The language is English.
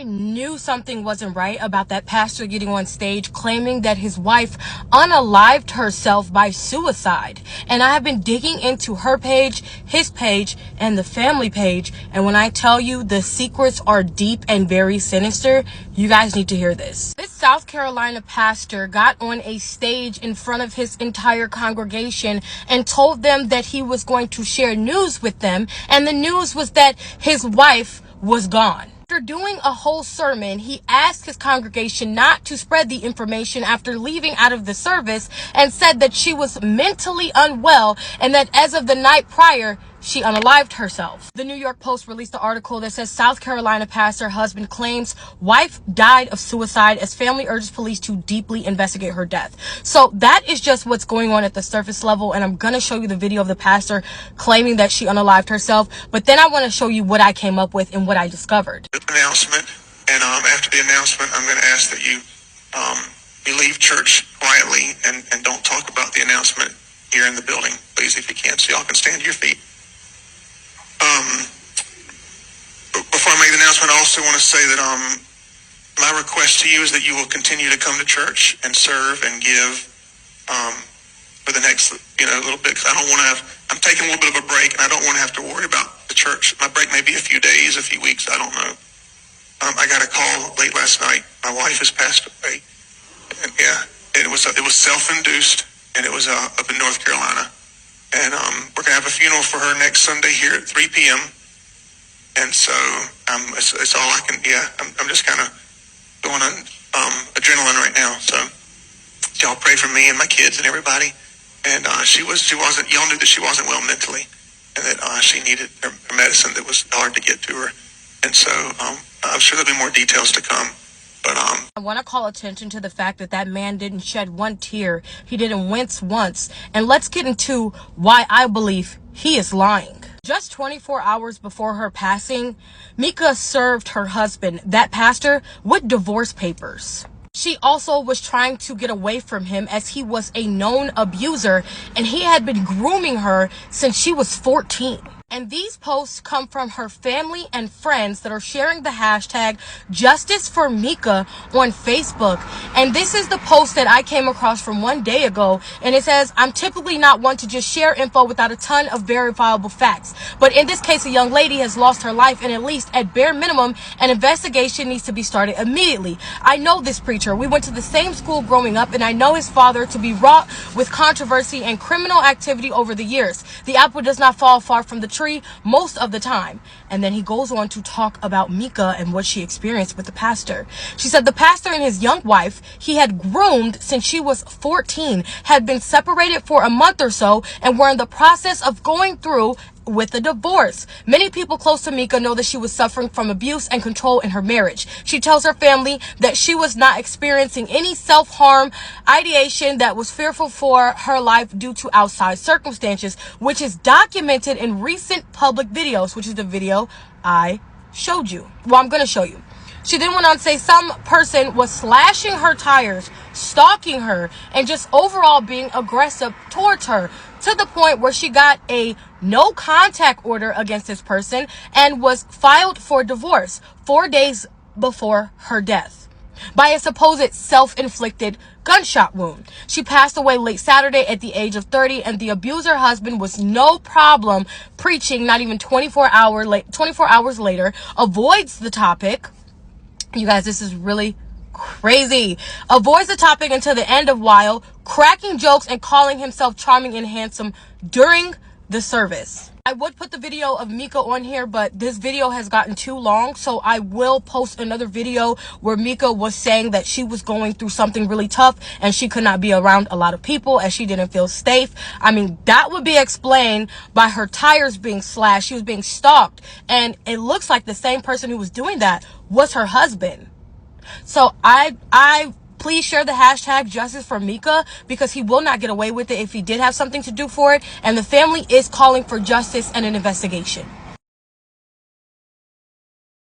I knew something wasn't right about that pastor getting on stage claiming that his wife unalived herself by suicide. And I have been digging into her page, his page, and the family page. And when I tell you the secrets are deep and very sinister, you guys need to hear this. This South Carolina pastor got on a stage in front of his entire congregation and told them that he was going to share news with them. And the news was that his wife was gone. After doing a whole sermon, he asked his congregation not to spread the information after leaving out of the service and said that she was mentally unwell and that as of the night prior, she unalived herself. The New York Post released an article that says South Carolina pastor husband claims wife died of suicide as family urges police to deeply investigate her death. So that is just what's going on at the surface level, and I'm going to show you the video of the pastor claiming that she unalived herself, but then I want to show you what I came up with and what I discovered. Announcement, and after the announcement, I'm going to ask that you leave church quietly and don't talk about the announcement here in the building, please, if you can, so y'all can stand to your feet. Before I make the announcement, I also want to say that my request to you is that you will continue to come to church and serve and give for the next little bit, because I'm taking a little bit of a break, and I don't want to have to worry about the church. My break may be a few days, a few weeks, I don't know. I got a call late last night. My wife has passed away, and it was self-induced, and it was up in North Carolina. And we're going to have a funeral for her next Sunday here at 3 p.m. And so it's all I can, I'm just kind of going on adrenaline right now. So y'all pray for me and my kids and everybody. And y'all knew that she wasn't well mentally, and that she needed her medicine that was hard to get to her. And so I'm sure there'll be more details to come. But I want to call attention to the fact that that man didn't shed one tear. He didn't wince once. And let's get into why I believe he is lying. Just 24 hours before her passing, Mika served her husband, that pastor, with divorce papers. She also was trying to get away from him as he was a known abuser, and he had been grooming her since she was 14. And these posts come from her family and friends that are sharing the hashtag Justice for Mika on Facebook. And this is the post that I came across from one day ago. And it says, I'm typically not one to just share info without a ton of verifiable facts. But in this case, a young lady has lost her life, and at least at bare minimum, an investigation needs to be started immediately. I know this preacher. We went to the same school growing up, and I know his father to be wrought with controversy and criminal activity over the years. The apple does not fall far from the tree most of the time. And then he goes on to talk about Mika and what she experienced with the pastor. She said the pastor and his young wife he had groomed since she was 14 had been separated for a month or so and were in the process of going through with a divorce. Many people close to Mika know that she was suffering from abuse and control in her marriage. She tells her family that she was not experiencing any self-harm ideation, that was fearful for her life due to outside circumstances, which is documented in recent public videos, which is the video I showed you. Well, I'm going to show you. She then went on to say some person was slashing her tires, stalking her, and just overall being aggressive towards her, to the point where she got a no contact order against this person and was filed for divorce 4 days before her death by a supposed self-inflicted gunshot wound. She passed away late Saturday at the age of 30, and the abuser husband was no problem preaching not even 24 hours later, avoids the topic. You guys, this is really crazy. Avoids the topic until the end of while, cracking jokes and calling himself charming and handsome during the service. I would put the video of Mika on here, but this video has gotten too long, so I will post another video where Mika was saying that she was going through something really tough and she could not be around a lot of people as she didn't feel safe. I mean, that would be explained by her tires being slashed. She was being stalked, and it looks like the same person who was doing that was her husband. So I please share the hashtag Justice for Mika, because he will not get away with it if he did have something to do for it. And the family is calling for justice and an investigation.